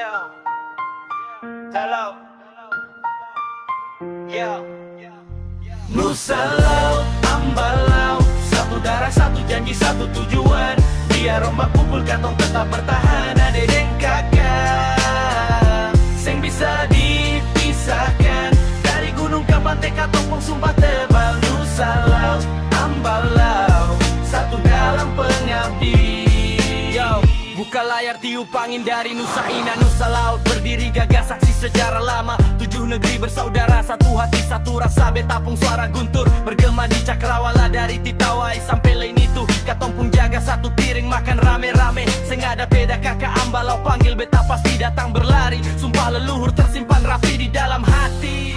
Yeah. Hello. Yeah. Nusa Laut, Ambalau, satu darah, satu janji, satu tujuan. Biar ombak pukul katong tetap bertahan. Ade deng kakak seng bisa dipisahkan. Dari gunung ke pantai katong pun sumpah tebal. Nusa Laut, Ambalau, satu dalam pengabdi. Yo, buka layar tiup angin dari Nusa Ina, Nusa Laut berdiri gagah saksi sejarah lama. 7 negeri bersaudara, satu hati satu rasa. Betapung suara guntur bergema di Cakrawala. Dari Titawai sampai Leinitu katong pun jaga satu piring makan rame-rame. Seng ada beda kakak Ambalau panggil beta pasti datang berlari. Sumpah leluhur tersimpan rapi di dalam hati.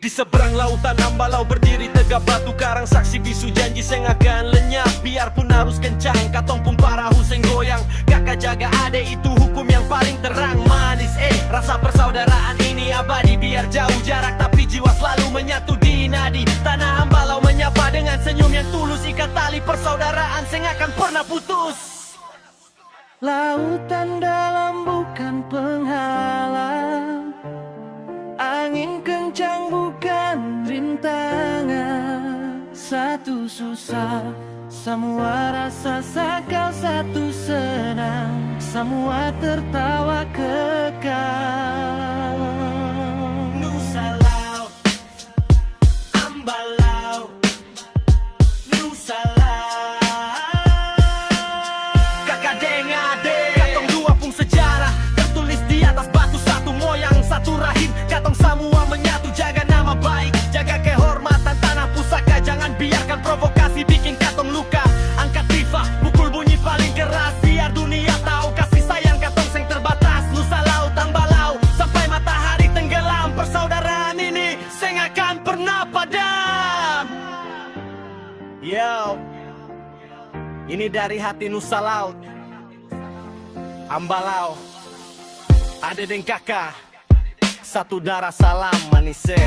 Di seberang lautan Ambalau berdiri tegap batu karang. Saksi bisu janji seng akan lenyap. Biarpun arus kencang katong pun parahu seng goyang. Kakak jaga ade itu hukum yang paling terang. Manis rasa persaudaraan ini abadi. Biar jauh jarak tapi jiwa selalu menyatu di nadi. Tanah Ambalau menyapa dengan senyum yang tulus. Ikat tali persaudaraan seng akan pernah putus. Lautan dalam bukan penghalang, angin kencang bukan rintangan. Satu susah, semua rasa sakau, satu senang, semua tertawa kekal. Nusa Laut, Ambalau, Nusa Laut. Kakak deng ade, katong dua pun sejarah tertulis di atas batu, satu moyang, satu rahim. Katong semua menyatu, jaga nama baik, jaga kehormatan tanah pusaka. Jangan biarkan provokasi bikin katong luka. Angkat rifa, pukul bunyi paling keras. Biar dunia tahu kasih sayang katong seng terbatas. Nusa Laut, Ambalau, sampai matahari tenggelam. Persaudaraan ini seng akan pernah padam. Yo, ini dari hati Nusa Laut, Ambalau, ade deng kakak, satu darah salam manisnya.